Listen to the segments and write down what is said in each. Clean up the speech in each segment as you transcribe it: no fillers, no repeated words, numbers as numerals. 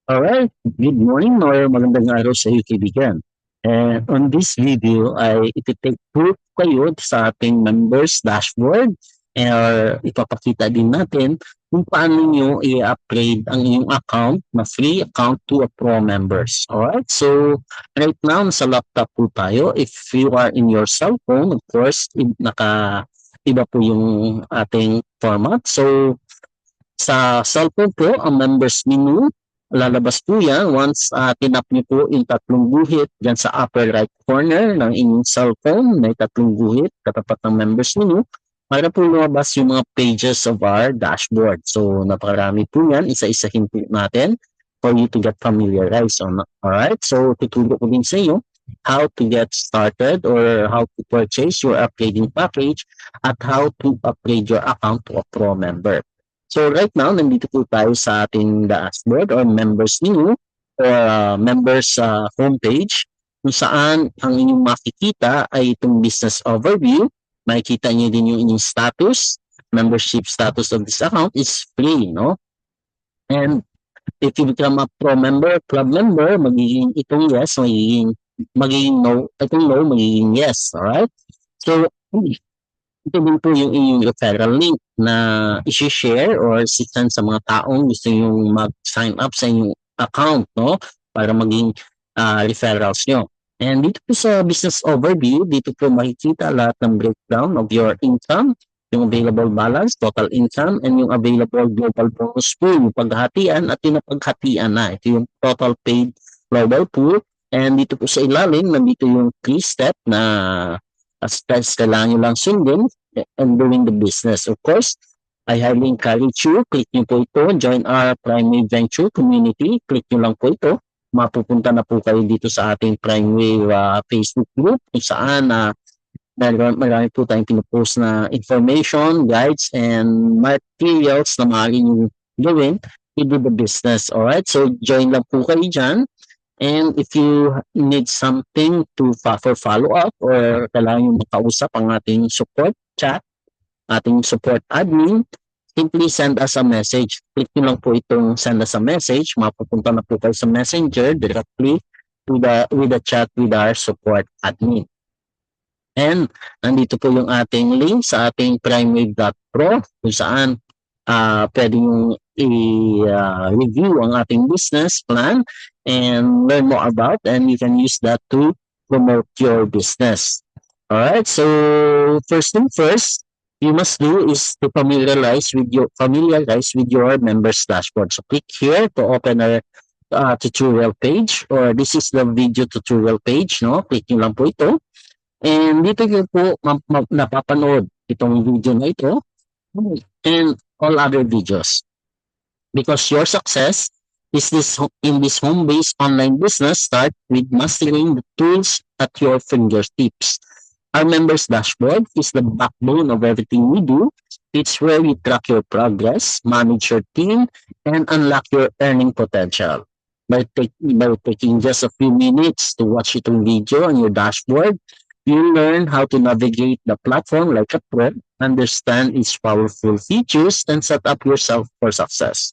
Alright, good morning or magandang araw sa iyo kaibigan. And on this video ay iti-take proof kayo sa ating members dashboard or ipapakita din natin kung paano nyo i-upgrade ang inyong account na free account to a pro members. Alright, so right now sa laptop po tayo. If you are in your cell phone, of course, iba po yung ating format. So sa cellphone po, ang members menu, lalabas po yan once tinap niyo po yung tatlong guhit dyan sa upper right corner ng inyong cellphone. May tatlong guhit katapat ng members menu para po lumabas yung mga pages of our dashboard. So, napakarami po yan. Isa-isahin po natin for you to get familiarized on. Alright? So, tutulong ko din sa iyo how to get started or how to purchase your upgrading package at how to upgrade your account to a pro member. So right now, nandito po tayo sa ating dashboard or members menu or members homepage kung saan ang inyong makikita ay itong business overview. Makikita niyo din yung inyong status. Membership status of this account is free, no? And if you become a pro member, club member, magiging itong yes, magiging no, itong no, magiging yes, alright? So, ito din po yung inyong referral link na i-share or send sa mga taong gusto yung mag-sign up sa inyong account, no? Para maging referrals nyo. And dito po sa business overview, dito po makikita lahat ng breakdown of your income, yung available balance, total income, and yung available global bonus pool, yung paghatian at yung napaghatian na. Ito yung total paid global pool. And dito po sa ilalim, nandito yung 3-step na steps kailangan nyo lang sundin and doing the business. Of course, I highly encourage you, click nyo po ito, join our Primewave Venture community, click nyo lang po ito, mapupunta na po kayo dito sa ating Primewave Facebook group kung saan marami po tayong pinupost na information, guides, and materials na maaari nyo gawin to do the business. Alright, so join lang po kayo dyan. And if you need something for follow-up or kailangan yung makausap ang ating support chat, ating support admin, simply send us a message. Click nyo lang po itong send us a message. Mapupunta na po kayo sa messenger directly with the chat with our support admin. And nandito po yung ating link sa ating primewave.pro kung saan pwede yung i-review ang ating business plan and learn more about, and you can use that to promote your business. Alright, so first thing first, you must do is to familiarize with your members dashboard. So click here to open our tutorial page, or this is the video tutorial page, no? Click nyo lang po ito. And dito nyo po napapanood itong video na ito and all other videos. Because your success is in this home-based online business start with mastering the tools at your fingertips. Our members dashboard is the backbone of everything we do. It's where you track your progress, manage your team, and unlock your earning potential. By taking just a few minutes to watch itong video on your dashboard, you learn how to navigate the platform like a pro, understand its powerful features, and set up yourself for success.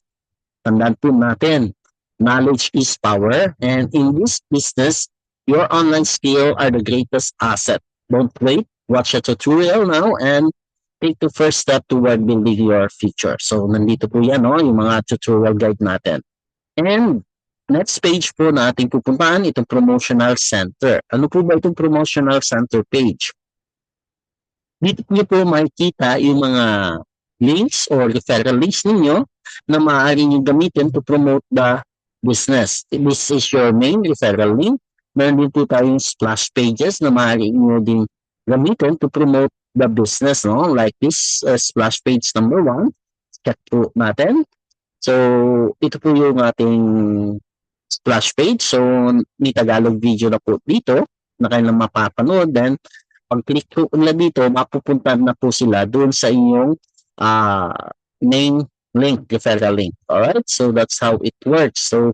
Tandaan po natin, knowledge is power, and in this business, your online skill are the greatest asset. Don't wait, watch a tutorial now and take the first step toward building your future. So, nandito po yan, no, yung mga tutorial guide natin. And next page po na ating pupuntahan, itong promotional center. Ano po ba itong promotional center page? Dito po makikita yung mga links or referral links ninyo na maaari nyo gamitin to promote the business. This is your main referral link. Meron din po tayong splash pages na maaari nyo din gamitin to promote the business, no? Like this splash page number 1. Check po natin. So, ito po yung ating splash page. So, may Tagalog video na po dito na kailang mapapanood. Then, pag-click po nila dito, mapupunta na po sila doon sa inyong main link, referral link. Alright, so that's how it works. So,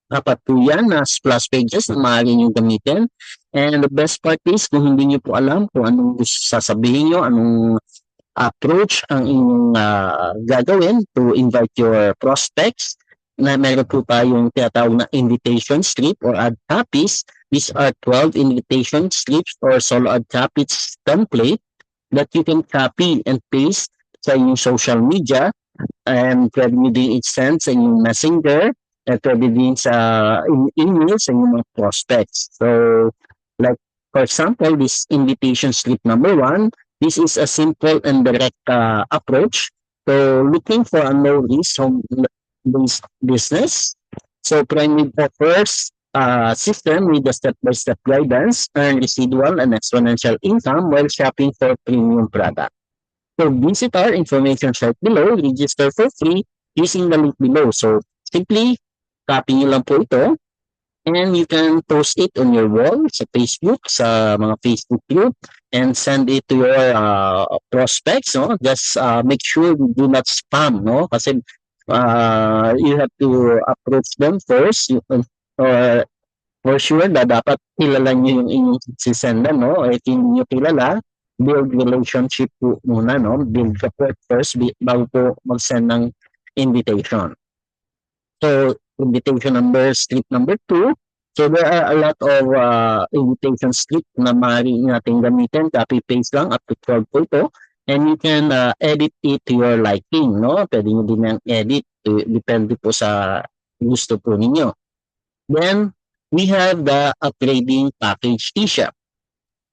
dapat po yan na splash pages na maaari nyo gamitin. And the best part is, kung hindi nyo po alam kung anong sasabihin nyo, anong approach ang inyong gagawin to invite your prospects, na meron po tayong tinatawag na invitation slip or ad copies. These are 12 invitation slips or solo ad copies template that you can copy and paste sa inyong social media, and pwede nyo din i-send sa inyong messenger, at pwede din sa email sa inyong mga prospects. So, like for example, this invitation slip number 1, this is a simple and direct approach. So, looking for a no-risk home-based business. So, Prime offers a system with a step-by-step guidance, earn residual and exponential income while shopping for premium product. So, visit our information site below, register for free using the link below. So, simply copy nyo lang po ito, and you can post it on your wall sa Facebook, sa mga Facebook group, and send it to your prospects. No? Just make sure you do not spam, no? Kasi you have to approach them first, or for sure na dapat kilala nyo yung inyong sisendan, no? If hindi nyo kilala, build relationship po muna, no? Build rapport first bago po mag-send ng invitation. So, invitation slip number 2. So, there are a lot of invitation slip na maaari natin gamitin. Copy-paste lang, up to 12 po ito. And you can edit it to your liking, no? Pwede nyo din yung edit. Depende po sa gusto po ninyo. Then, we have the upgrading package eShop.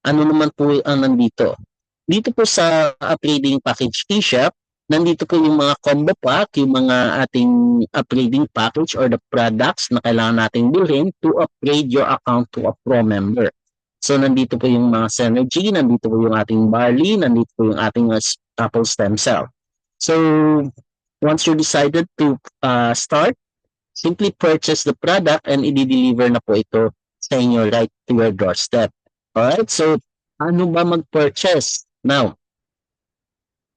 Ano naman po ang nandito? Dito po sa upgrading package eShop, nandito po yung mga combo pack, yung mga ating upgrading package or the products na kailangan nating bilhin to upgrade your account to a pro member. So, nandito po yung mga Synergy, nandito po yung ating barley, nandito po yung ating apple stem cell. So, once you decided to start, simply purchase the product and i-deliver na po ito sa inyo right to your doorstep. Alright, so ano ba mag-purchase? Now,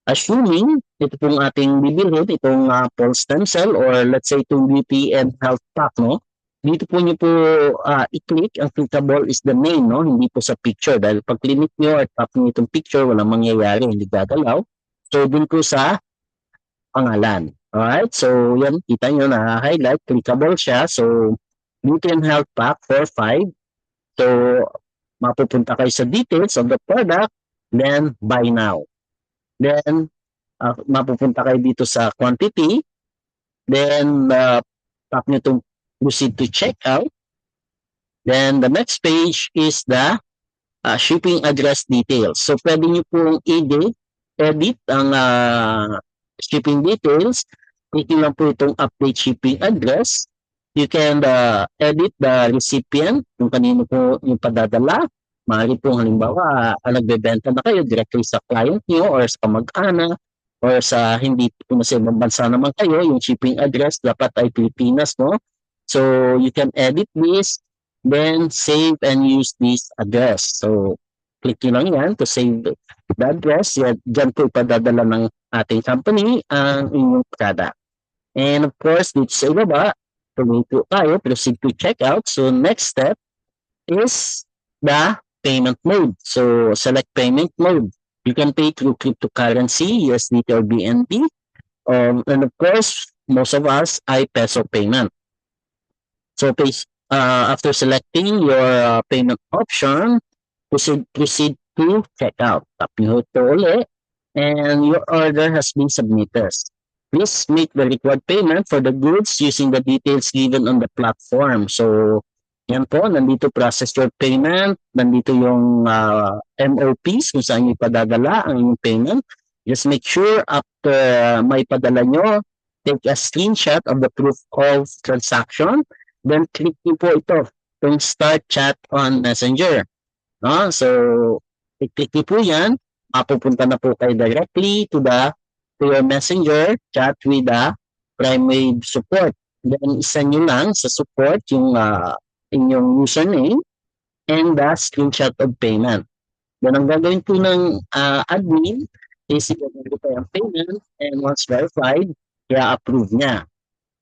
assuming ito pong ating bibilhin, itong apple stem cell or let's say itong beauty and health pack, no? Dito po nyo po i-click, ang clickable is the name, no? Hindi po sa picture. Dahil pag click nyo at tap nyo itong picture, walang mangyayari, hindi gagalaw. So, dun po sa pangalan. Alright, so yan, kita nyo na highlight, clickable siya. So, beauty and health pack for 5. So, mapupunta kayo sa details of the product, then buy now. Then, mapupunta kayo dito sa quantity, then tap nyo itong proceed to checkout. Then, the next page is the shipping address details. So, pwede nyo pong edit ang shipping details. Click lang po itong update shipping address. You can edit the recipient, kung kanino po yung padadala. Maaari po halimbawa, nagbebenta na kayo directly sa client nyo or sa kamag-anak or sa hindi po na sa ibang bansa naman kayo, yung shipping address dapat ay Pilipinas, no? So, you can edit this, then save and use this address. So, click nyo lang yan to save the address. Yan, dyan po ipadadala ng ating company ang inyong product. And of course, dito sa ibaba, tuloy po tayo, proceed to checkout. So, next step is the payment mode. So, select payment mode. You can pay through cryptocurrency, USDT or BNB. And of course, most of us ay peso payment. So, after selecting your payment option, proceed to checkout. Tap nyo ito ulit, and your order has been submitted. Please make the required payment for the goods using the details given on the platform. So, yan po, nandito process your payment, nandito yung MOPs kung saan yung padadala ang inyong payment. Just make sure after may padala nyo, take a screenshot of the proof of transaction, then click nyo po ito, yung start chat on Messenger. No? So, i-click nyo po yan, mapupunta na po kayo directly to your messenger, chat with the PrimeWave support. Then, isa nyo lang sa support yung inyong username and the screenshot of payment. Then, ang gagawin po ng admin is i-verify ang payment, and once verified, i-approve niya.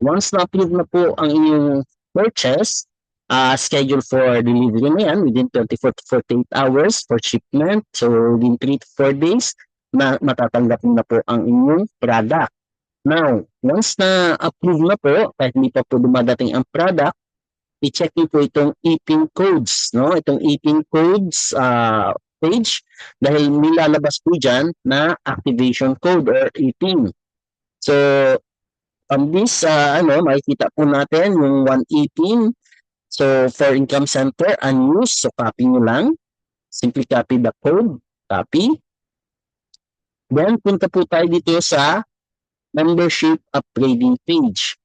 Once na-approve na po ang inyong purchase, schedule for delivery na yan within 24 to 48 hours for shipment. So, within 3 to 4 days, na matatanggap na po ang inyong product. Now, once na approve na po, kahit hindi pa po dumadating ang product, i-check niyo po itong e-pin codes, no? Itong e-pin codes page dahil nilalabas po dyan na activation code or e-pin. So, this, makikita po natin yung 1 e-pin. So, for income center, unused. So, copy nyo lang. Simply copy the code. Copy. Then, punta po tayo dito sa membership upgrading page.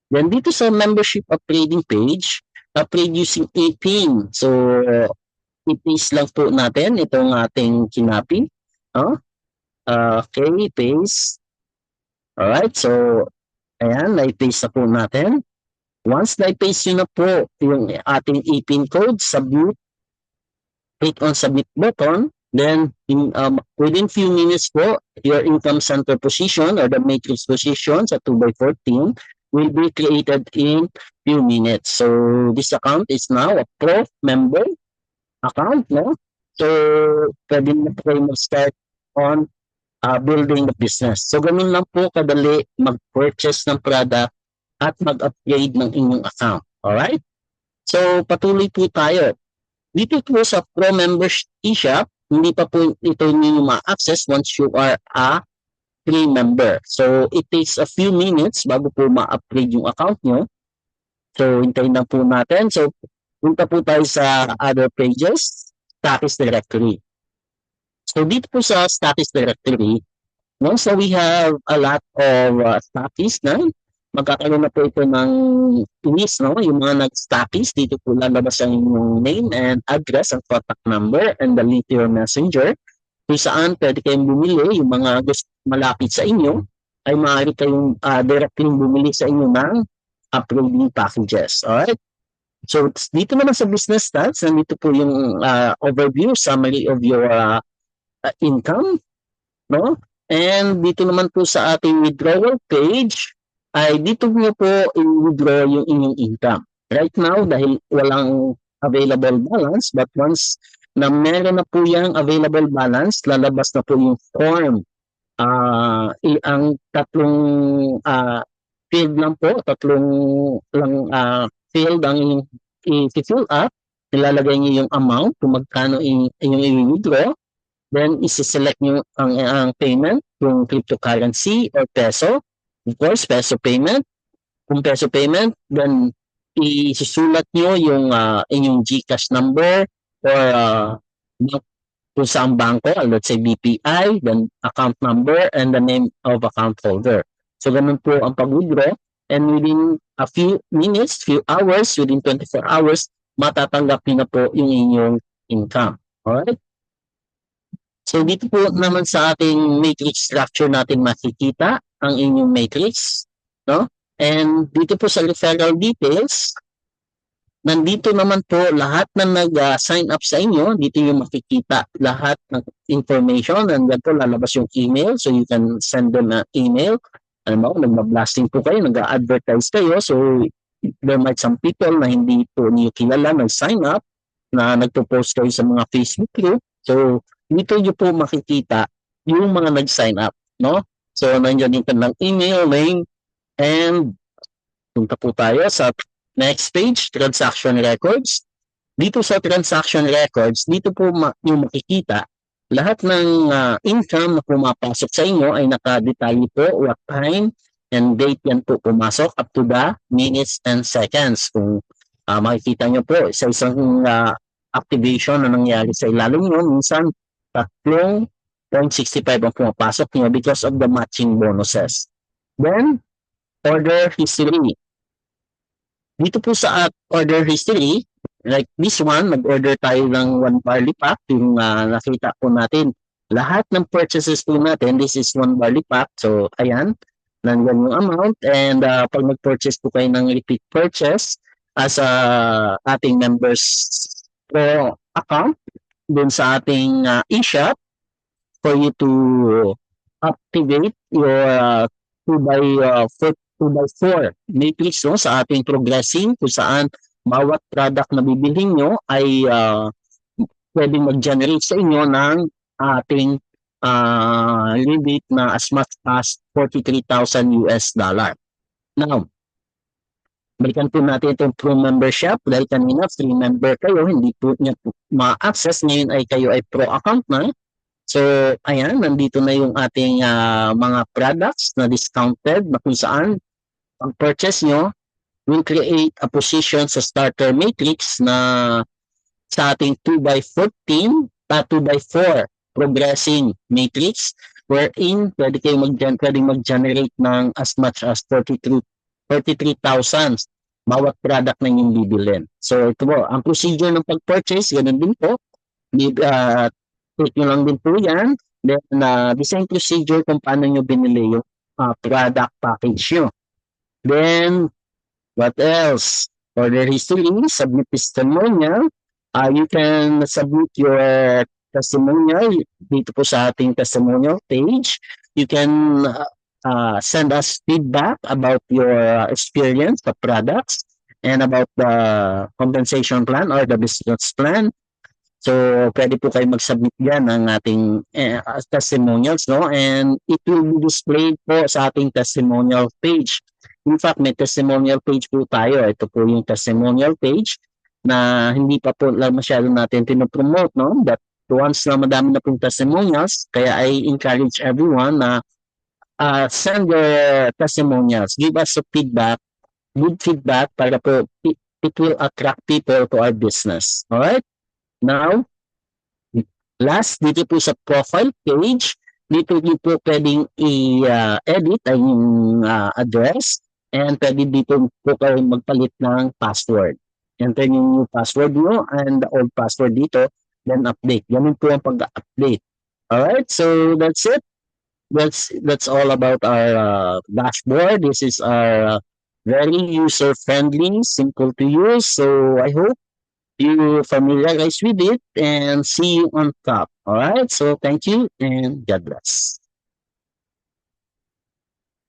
Then, dito sa membership upgrading page, upgrade using e-pin. So, i-paste lang po natin itong ating kinapi. Okay, paste. Alright, so, ayan, na-paste na po natin. Once na-paste nyo na po yung ating e-pin code, submit, click on submit button, then within few minutes po, your income center position or the matrix position sa 2x14 will be created in few minutes. So this account is now a pro member account, no? So pwede na po kayo mag-start on building the business. So ganun lang po kadali mag-purchase ng product at mag-upgrade ng inyong account. Alright? So patuloy po tayo. Dito po sa Pro Members eShop, hindi pa po ito ninyo ma-access once you are a free member. So, it takes a few minutes bago po ma-upgrade yung account nyo. So, hintayin lang po natin. So, punta po tayo sa other pages, status directory. So, dito po sa status directory, once na we have a lot of status na, magkakaroon na po ito ng list, no? Yung mga nag-stockies, dito po lalabas ang inyong name and address, ang contact number, and the link to your messenger. Kung saan pwede kayong bumili, yung mga gusto malapit sa inyo, ay maaari kayong directly bumili sa inyo ng upgrading packages. Alright? So, dito naman sa business stats, nandito po yung overview, summary of your income, no? And dito naman po sa ating withdrawal page, ay dito nyo po i-withdraw yung inyong income. Right now, dahil walang available balance, but once na meron na po yung available balance, lalabas na po yung form. Ang tatlong field lang po, tatlong lang field ang inyong i-fill up, nilalagay nyo yung amount kung magkano inyong i-withdraw, then isi-select nyo ang payment, yung cryptocurrency or peso. Of course, peso payment. Kung peso payment, then isusulat nyo yung inyong GCash number or kung saan banko, let's say BPI, then account number and the name of account holder. So, ganun po ang pag-withdraw. And within a few minutes, few hours, within 24 hours, matatanggap nyo na po yung inyong income. Alright? So, dito po naman sa ating matrix structure natin makikita ang inyong matrix, no? And dito po sa referral details, nandito naman po lahat na nag-sign up sa inyo, dito yung makikita lahat ng information, and then po lalabas yung email, so you can send them an email. Alam mo, nag-blasting po kayo, nag-advertise kayo, so there might some people na hindi po niyo kilala, nag-sign up, na nagpo-post kayo sa mga Facebook group, so dito nyo po makikita yung mga nag-sign up, no? So, nandiyan yung kanilang email, name, and punta po tayo sa next page, transaction records. Dito sa transaction records, dito po yung makikita lahat ng income na pumapasok sa inyo ay nakadetalye po what time and date yan po pumasok up to the minutes and seconds. Kung makikita nyo po sa isang activation na nangyari sa ilalim nyo, minsan 3.65 ang pumapasok nyo because of the matching bonuses. Then, order history. Dito po sa order history, like this one, nag-order tayo ng 1 barley pack, yung nakita po natin. Lahat ng purchases po natin, this is 1 barley pack. So, ayan, nandyan yung amount. And pag nag-purchase po kayo ng repeat purchase as ating members pro account, dun sa ating eShop, for you to activate your 2x4 matrix, no, sa ating progressing, kung saan bawat product na bibilhin nyo ay pwedeng mag-generate sa inyo ng ating limit na as much as 43,000 US dollar. Now, balikan po natin itong Pro membership dahil kanina free member kayo, hindi po niya ma-access. Ngayon ay kayo ay Pro account na. So, ayan, nandito na yung ating mga products na discounted na kung saan ang purchase nyo will create a position sa starter matrix na sa ating 2x14, 2x4 progressing matrix wherein pwedeng mag-generate ng as much as 43,000 bawat product na inyong bibilin. So ito po, ang procedure ng pag-purchase, ganun din po. Click nyo lang din po yan. Then the same procedure kung paano nyo binili yung product package nyo. Then, what else? For the history, submit testimonial. You can submit your testimonial dito po sa ating testimonial page. You can send us feedback about your experience sa products and about the compensation plan or the business plan. So, pwede po kayo mag-submit yan ng ating testimonials, no? And it will be displayed po sa ating testimonial page. In fact, may testimonial page po tayo. Ito po yung testimonial page na hindi pa po lang masyado natin pinopromote, no? But once na madami na pong testimonials, kaya I encourage everyone na send your testimonials. Give us a feedback, good feedback para po it will attract people to our business. Alright? Now, last, dito po sa profile page, dito po pwedeng i-edit ang yung address and pwede dito po kayo magpalit ng password. Enter yung new password nyo and the old password dito, then update. Ganun po ang pag-update. Alright, so that's it. That's all about our dashboard. This is our very user-friendly, simple to use. So I hope you familiarize with it and see you on top. All right. So thank you and God bless.